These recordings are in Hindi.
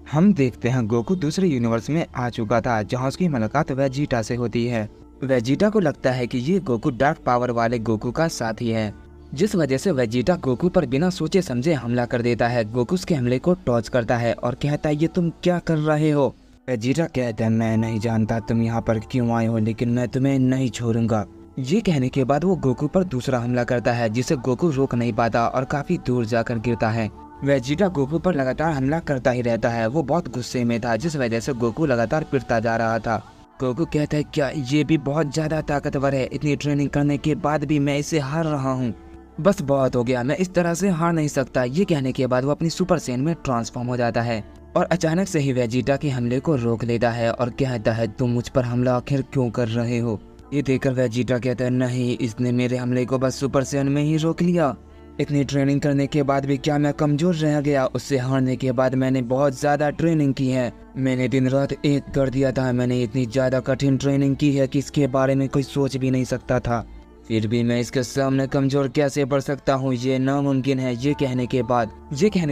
हम देखते हैं गोकू दूसरे यूनिवर्स में आ चुका था जहां उसकी मुलाकात वेजिटा से होती है। वेजिटा को लगता है कि ये गोकू डार्क पावर वाले गोकू का साथी है, जिस वजह से वेजिटा गोकू पर बिना सोचे समझे हमला कर देता है। गोकू उसके हमले को टॉर्च करता है और कहता है ये तुम क्या कर रहे हो। वेजिटा कहता है मैं नहीं जानता तुम यहाँ पर क्यों आए हो, लेकिन मैं तुम्हें नहीं छोड़ूंगा। ये कहने के बाद वो गोकू पर दूसरा हमला करता है जिसे गोकू रोक नहीं पाता और काफी दूर जाकर गिरता है। वेजिटा गोकू पर लगातार हमला करता ही रहता है। वो बहुत गुस्से में था जिस वजह से गोकू लगातार पिटता जा रहा था। गोकू कहता है क्या ये भी बहुत ज्यादा ताकतवर है, इतनी ट्रेनिंग करने के बाद भी मैं इसे हार रहा हूँ। बस बहुत हो गया, मैं इस तरह से हार नहीं सकता। ये कहने के बाद वो अपनी सुपर सेन में ट्रांसफॉर्म हो जाता है और अचानक से ही वेजिटा के हमले को रोक लेता है और कहता है तुम मुझ पर हमला आखिर क्यों कर रहे हो। ये देखकर वेजिटा कहता है नहीं, इसने मेरे हमले को बस सुपर सेन में ही रोक लिया। इतनी ट्रेनिंग करने के बाद भी क्या मैं कमजोर रह गया। उससे हारने के बाद मैंने बहुत ज्यादा ट्रेनिंग की है, मैंने दिन रात एक कर दिया था। मैंने इतनी ज्यादा कठिन ट्रेनिंग की है कि इसके बारे में कोई सोच भी नहीं सकता था, फिर भी मैं इसके सामने कमजोर कैसे पड़ सकता हूँ, ये नामुमकिन है। ये कहने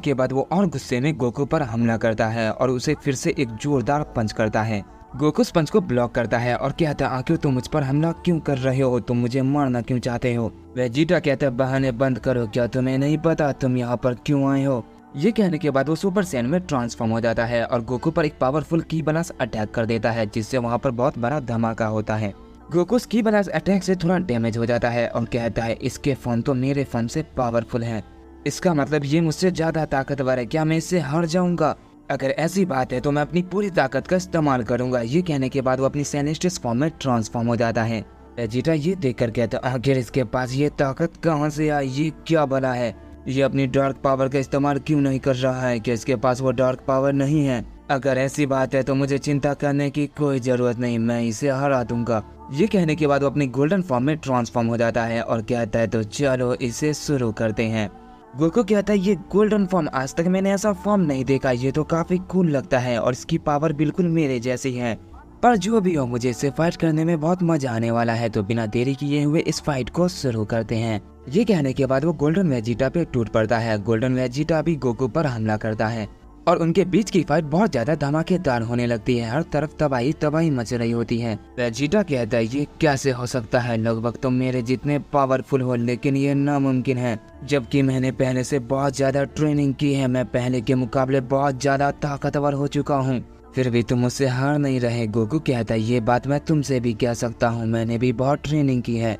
के बाद वो और गुस्से में गोकू पर हमला करता है और उसे फिर से एक जोरदार पंच करता है। गोकू उस पंच को ब्लॉक करता है और कहता है आखिर तुम मुझ पर हमला क्यों कर रहे हो, तुम मुझे मारना क्यों चाहते हो। वेजिटा कहता है बहाने बंद करो, क्या तुम्हें नहीं पता तुम यहाँ पर क्यों आए हो। ये कहने के बाद वो सुपर सैन में ट्रांसफॉर्म हो जाता है और गोकू पर एक पावरफुल की ब्लास्ट अटैक कर देता है, जिससे वहाँ पर बहुत बड़ा धमाका होता है। गोकू की ब्लास्ट अटैक से थोड़ा डैमेज हो जाता है और कहता है इसके फन तो मेरे फन से पावरफुल है, इसका मतलब ये मुझसे ज्यादा ताकतवर है, क्या मैं इससे हार जाऊंगा। अगर ऐसी बात है तो मैं अपनी पूरी ताकत का इस्तेमाल करूंगा। ये कहने के बाद वो अपनी सेनेस्टिस फॉर्म में ट्रांसफॉर्म हो जाता है। वेजिटा ये देखकर कहता है आखिर इसके पास ये ताकत कहां से आई, ये क्या भला है, ये अपनी डार्क पावर का इस्तेमाल क्यों नहीं कर रहा है, कि इसके पास वो डार्क पावर नहीं है। अगर ऐसी बात है तो मुझे चिंता करने की कोई जरूरत नहीं, मैं इसे हरा दूंगा। ये कहने के बाद वो अपनी गोल्डन फॉर्म में ट्रांसफॉर्म हो जाता है और कहता है तो चलो इसे शुरू करते हैं। गोकू कहता है ये गोल्डन फॉर्म, आज तक मैंने ऐसा फॉर्म नहीं देखा, ये तो काफी कूल लगता है और इसकी पावर बिल्कुल मेरे जैसी है। पर जो भी हो मुझे इससे फाइट करने में बहुत मजा आने वाला है, तो बिना देरी किए हुए इस फाइट को शुरू करते हैं। ये कहने के बाद वो गोल्डन वेजिटा पे टूट पड़ता है। गोल्डन वेजिटा भी गोकू पर हमला करता है और उनके बीच की फाइट बहुत ज्यादा धमाकेदार होने लगती है। हर तरफ तबाही तबाही मच रही होती है। वेजिटा कहता है ये कैसे हो सकता है, लगभग तुम मेरे जितने पावरफुल हो, लेकिन ये नामुमकिन है, जबकि मैंने पहले से बहुत ज्यादा ट्रेनिंग की है, मैं पहले के मुकाबले बहुत ज्यादा ताकतवर हो चुका हूँ, फिर भी तुम मुझसे हार नहीं रहे। गोकू कहता है ये बात मैं तुमसे भी कह सकता हूँ, मैंने भी बहुत ट्रेनिंग की है,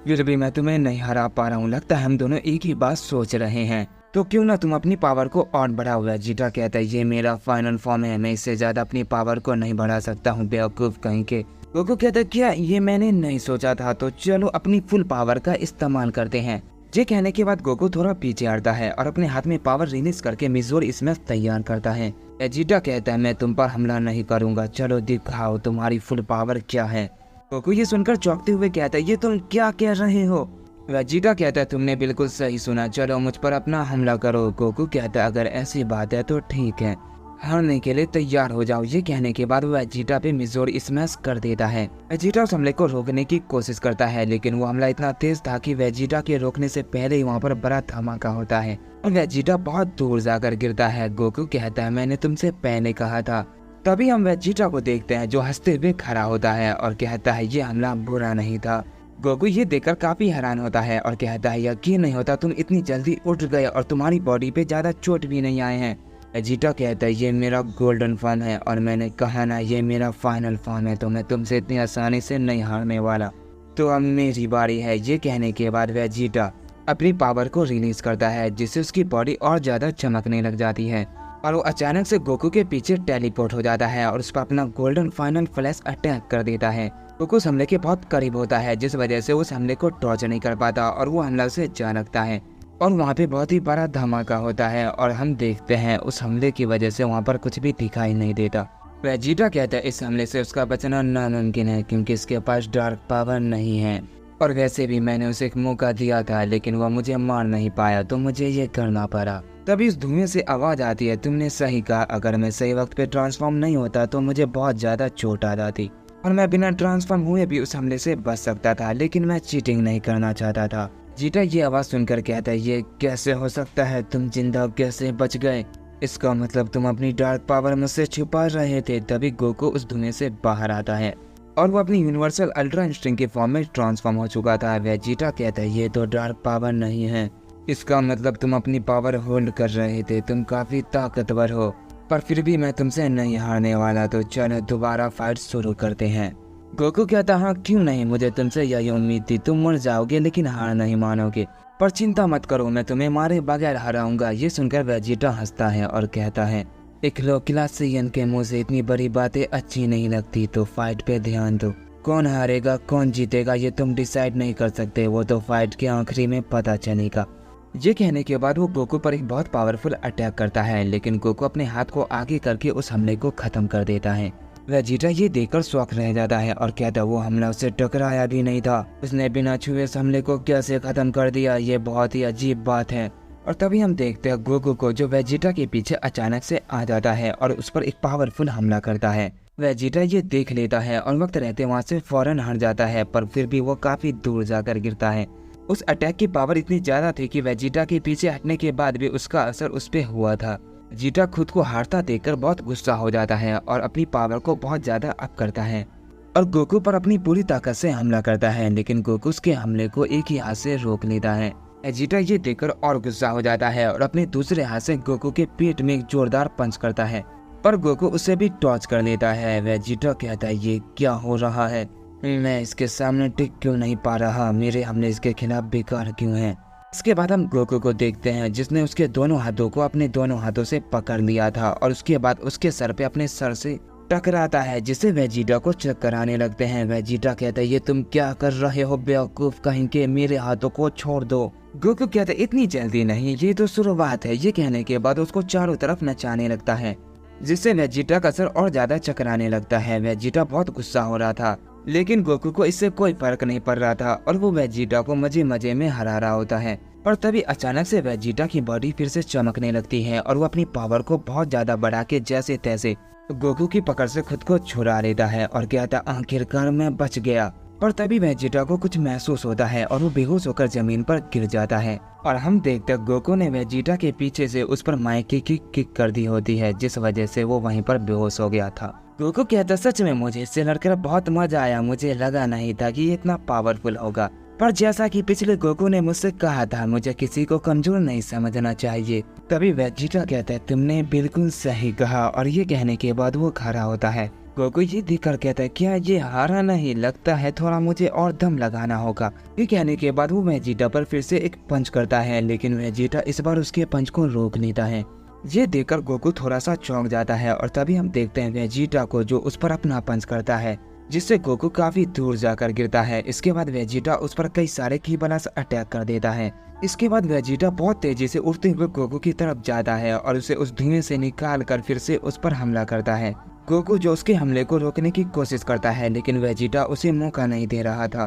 फिर भी मैं तुम्हें नहीं हरा पा रहा हूँ। लगता है हम दोनों एक ही बात सोच रहे हैं, तो क्यों ना तुम अपनी पावर को और बढ़ाओ। वेजिटा कहता है ये मेरा फाइनल फॉर्म है, मैं इससे ज्यादा अपनी पावर को नहीं बढ़ा सकता हूँ, बेवकूफ कहीं के। गोकू कहता है क्या ये मैंने नहीं सोचा था, तो चलो अपनी फुल पावर का इस्तेमाल करते हैं। ये कहने के बाद गोकू थोड़ा पीछे हटता है और अपने हाथ में पावर रिलीज करके मिजोर स्मैश तैयार करता है। वेजिटा कहता है मैं तुम पर हमला नहीं करूंगा, चलो दिखाओ तुम्हारी फुल पावर क्या है। गोकू ये सुनकर चौंकते हुए कहता है ये तुम क्या कह रहे हो। वेजिटा कहता है तुमने बिल्कुल सही सुना, चलो मुझ पर अपना हमला करो। गोकू कहता है अगर ऐसी बात है तो ठीक है, हारने के लिए तैयार हो जाओ। ये कहने के बाद वेजिटा पे मिजोर स्मैश कर देता है। वेजिटा उस हमले को रोकने की कोशिश करता है, लेकिन वो हमला इतना तेज था कि वेजिटा के रोकने से पहले ही वहाँ पर बड़ा धमाका होता है और वेजिटा बहुत दूर जाकर गिरता है। गोकू कहता है मैंने तुमसे पहले कहा था। तभी हम वेजिटा को देखते हैं जो हंसते हुए खड़ा होता है और कहता है ये हमला बुरा नहीं था। गोकू ये देखकर काफी हैरान होता है और कहता है यकीन नहीं होता तुम इतनी जल्दी उठ गए और तुम्हारी बॉडी पे ज्यादा चोट भी नहीं आए हैं। वेजिटा कहता है ये मेरा गोल्डन फॉर्म है और मैंने कहा ना ये मेरा फाइनल फॉर्म है, तो मैं तुमसे इतनी आसानी से नहीं हारने वाला, तो अब मेरी बारी है। ये कहने के बाद वेजिटा अपनी पावर को रिलीज करता है, जिससे उसकी बॉडी और ज्यादा चमकने लग जाती है और वो अचानक से गोकू के पीछे टेलीपोर्ट हो जाता है और उस पर अपना गोल्डन फाइनल फ्लैश अटैक कर देता है। गोकू उस हमले के बहुत करीब होता है, जिस वजह से उस हमले को टॉर्च नहीं कर पाता और वो हमला से जा लगता है और वहाँ पे बहुत ही बड़ा धमाका होता है और हम देखते हैं उस हमले की वजह से वहाँ पर कुछ भी दिखाई नहीं देता। वेजिटा कहता है इस हमले से उसका बचना नामुमकिन है, क्योंकि इसके पास डार्क पावर नहीं है और वैसे भी मैंने उसे एक मौका दिया था, लेकिन वह मुझे मार नहीं पाया, तो मुझे ये करना पड़ा। तभी उस धुएं से आवाज आती है तुमने सही कहा, अगर मैं सही वक्त पे ट्रांसफॉर्म नहीं होता तो मुझे बहुत ज्यादा चोट आ जाती और मैं बिना ट्रांसफॉर्म हुए भी उस हमले से बच सकता था, लेकिन मैं चीटिंग नहीं करना चाहता था। जीटा ये आवाज सुनकर कहता है ये कैसे हो सकता है, तुम जिंदा कैसे बच गए। इसका मतलब तुम अपनी डार्क पावर मुझसे छुपा रहे थे। तभी गोकू उस धुएं से बाहर आता है और वो अपनी यूनिवर्सल अल्ट्रा इंस्टिंक्ट के फॉर्म में ट्रांसफॉर्म हो चुका था। वेजिटा कहता है ये तो डार्क पावर नहीं है, इसका मतलब तुम अपनी पावर होल्ड कर रहे थे। तुम काफी ताकतवर हो, पर फिर भी मैं तुमसे नहीं हारने वाला। तो चलो दोबारा फाइट शुरू करते हैं। गोकू कहता हाँ क्यों नहीं, मुझे तुमसे यही उम्मीद थी। तुम मर जाओगे लेकिन हार नहीं मानोगे, पर चिंता मत करो, मैं तुम्हें मारे बगैर हराऊंगा। ये सुनकर वेजिटा हंसता है और कहता है एक लो क्लासियन के मुंह से इतनी बड़ी बातें अच्छी नहीं लगती, तो फाइट पे ध्यान दो। कौन हारेगा कौन जीतेगा ये तुम डिसाइड नहीं कर सकते, वो तो फाइट के आखिरी में पता चलेगा। ये कहने के बाद वो गोकू पर एक बहुत पावरफुल अटैक करता है, लेकिन गोकू अपने हाथ को आगे करके उस हमले को खत्म कर देता है। वेजिटा ये देखकर शॉक रह जाता है और कहता वो हमला उससे टकराया भी नहीं था, उसने बिना छुए इस हमले को कैसे खत्म कर दिया, ये बहुत ही अजीब बात है। और तभी हम देखते हैं गोकू को जो वेजिटा के पीछे अचानक से आ जाता है और उस पर एक पावरफुल हमला करता है। वेजिटा ये देख लेता है और वक्त रहते वहाँ से फौरन हट जाता है, पर फिर भी वो काफी दूर जाकर गिरता है। उस अटैक की पावर इतनी ज्यादा थी कि वेजिटा के पीछे हटने के बाद भी उसका असर उस पे हुआ था। वेजिटा खुद को हारता देखकर बहुत गुस्सा हो जाता है और अपनी पावर को बहुत ज्यादा अप करता है और गोकू पर अपनी पूरी ताकत से हमला करता है, लेकिन गोकू उसके हमले को एक ही हाथ से रोक लेता है। वेजिटा ये देखकर और गुस्सा हो जाता है और अपने दूसरे हाथ से गोकू के पेट में एक जोरदार पंच करता है, पर गोकू उसे भी टॉच कर लेता है। वेजिटा कहता है ये क्या हो रहा है, मैं इसके सामने टिक क्यों नहीं पा रहा, मेरे हमले इसके खिलाफ बेकार क्यों हैं। इसके बाद हम गोकू को देखते हैं जिसने उसके दोनों हाथों को अपने दोनों हाथों से पकड़ लिया था और उसके बाद उसके सर पे अपने सर से टकराता है, जिससे वेजिटा को चक्कर आने लगते हैं। वेजिटा कहता है ये तुम क्या कर रहे हो बेवकूफ कहीं के, मेरे हाथों को छोड़ दो। गोकू कहता है इतनी जल्दी नहीं, ये तो शुरुआत है। ये कहने के बाद उसको चारों तरफ नचाने लगता है, जिससे वेजिटा का सर और ज्यादा चकराने लगता है। वेजिटा बहुत गुस्सा हो रहा था, लेकिन गोकू को इससे कोई फर्क नहीं पड़ रहा था और वो वेजिटा को मजे मजे में हरा रहा होता है। पर तभी अचानक से वेजिटा की बॉडी फिर से चमकने लगती है और वो अपनी पावर को बहुत ज्यादा बढ़ा के जैसे तैसे गोकू की पकड़ से खुद को छुड़ा लेता है और कहता आखिरकार मैं बच गया। पर तभी वेजिटा को कुछ महसूस होता है और वो बेहोश होकर जमीन पर गिर जाता है और हम देखते गोकू ने वेजिटा के पीछे से उस पर माइक की किक कर दी होती है, जिस वजह से वो वहीं पर बेहोश हो गया था। गोकू कहता सच में मुझे इससे लड़कर बहुत मजा आया, मुझे लगा नहीं था कि ये इतना पावरफुल होगा, पर जैसा कि पिछले गोकू ने मुझसे कहा था मुझे किसी को कमजोर नहीं समझना चाहिए। तभी वेजिटा कहता है तुमने बिल्कुल सही कहा, और ये कहने के बाद वो खड़ा होता है। गोकू ये देखकर कहता है क्या ये हारा नहीं, लगता है थोड़ा मुझे और दम लगाना होगा। ये कहने के बाद वो वेजिटा पर फिर से एक पंच करता है, लेकिन वेजिटा इस बार उसके पंच को रोक लेता है। ये देखकर गोकू थोड़ा सा चौंक जाता है और तभी हम देखते हैं वेजिटा को जो उस पर अपना पंच करता है, जिससे गोकू काफी दूर जाकर गिरता है। इसके बाद वेजिटा उस पर कई सारे की बलास अटैक कर देता है। इसके बाद वेजिटा बहुत तेजी से उड़ते हुए गोकू की तरफ जाता है और उसे उस धुएं से निकाल कर फिर से उस पर हमला करता है। गोकू जो उसके हमले को रोकने की कोशिश करता है, लेकिन वेजिटा उसे मौका नहीं दे रहा था।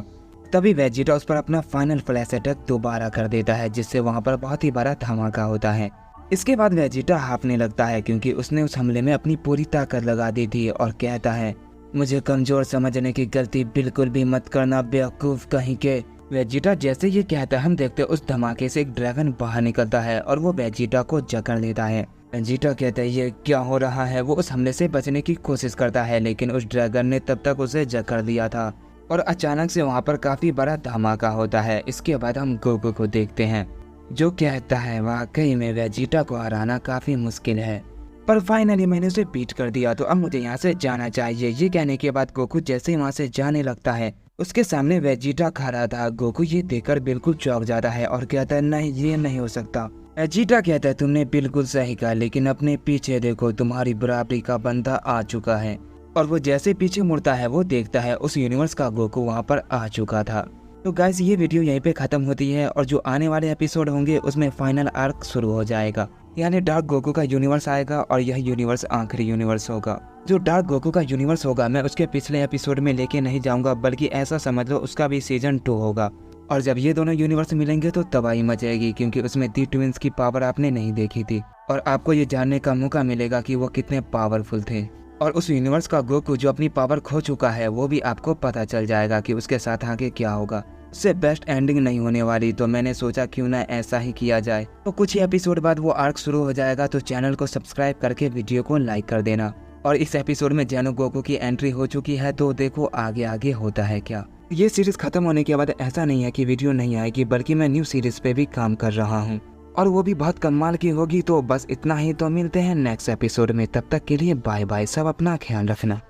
तभी वेजिटा उस पर अपना फाइनल फ्लैश अटैक दोबारा कर देता है, जिससे वहाँ पर बहुत ही बड़ा धमाका होता है। इसके बाद वेजिटा हाफने लगता है क्योंकि उसने उस हमले में अपनी पूरी ताकत लगा दी थी और कहता है मुझे कमजोर समझने की गलती बिल्कुल भी मत करना बेवकूफ कहीं के। वेजिटा जैसे ये कहता है हम देखते उस धमाके से एक ड्रैगन बाहर निकलता है और वो वेजिटा को जकड़ लेता है। वेजिटा कहता है ये क्या हो रहा है, वो उस हमले से बचने की कोशिश करता है, लेकिन उस ड्रैगन ने तब तक उसे जकड़ लिया था और अचानक से वहाँ पर काफी बड़ा धमाका होता है। इसके बाद हम गोकू को देखते हैं जो कहता है वाकई में वेजिटा को हराना काफी मुश्किल है, पर फाइनली मैंने उसे बीट कर दिया, तो अब मुझे यहाँ से जाना चाहिए। ये कहने के बाद गोकू जैसे ही वहाँ से जाने लगता है उसके सामने वेजिटा खड़ा था। गोकू ये देखकर बिल्कुल चौंक जाता है और कहता है नहीं ये नहीं हो सकता। वेजिटा कहता है तुमने बिल्कुल सही कहा, लेकिन अपने पीछे देखो तुम्हारी बराबरी का बंदा आ चुका है। और वो जैसे पीछे मुड़ता है वो देखता है उस यूनिवर्स का गोकू वहाँ पर आ चुका था। तो गाइस ये वीडियो यहीं पे खत्म होती है और जो आने वाले एपिसोड होंगे उसमें फाइनल आर्क शुरू हो जाएगा, यानी डार्क गोकू का यूनिवर्स आएगा और यह यूनिवर्स आखिरी यूनिवर्स होगा। जो डार्क गोकू का यूनिवर्स होगा मैं उसके पिछले एपिसोड में लेके नहीं जाऊंगा, बल्कि ऐसा समझ लो उसका भी सीजन 2 होगा। और जब ये दोनों यूनिवर्स मिलेंगे तो तबाही मचेगी, क्योंकि उसमें दी ट्विंस की पावर आपने नहीं देखी थी और आपको ये जानने का मौका मिलेगा कि वो कितने पावरफुल थे। और उस यूनिवर्स का गोकू जो अपनी पावर खो चुका है वो भी आपको पता चल जाएगा कि उसके साथ आगे क्या होगा। से बेस्ट एंडिंग नहीं होने वाली, तो मैंने सोचा क्यों ना ऐसा ही किया जाए। तो कुछ ही एपिसोड बाद वो आर्क शुरू हो जाएगा, तो चैनल को सब्सक्राइब करके वीडियो को लाइक कर देना। और इस एपिसोड में जेनो गोकू की एंट्री हो चुकी है, तो देखो आगे आगे होता है क्या। ये सीरीज खत्म होने के बाद ऐसा नहीं है कि वीडियो नहीं आएगी, बल्कि मैं न्यू सीरीज पे भी काम कर रहा हूँ और वो भी बहुत कमाल की होगी। तो बस इतना ही, तो मिलते हैं नेक्स्ट एपिसोड में। तब तक के लिए बाय बाय, सब अपना ख्याल रखना।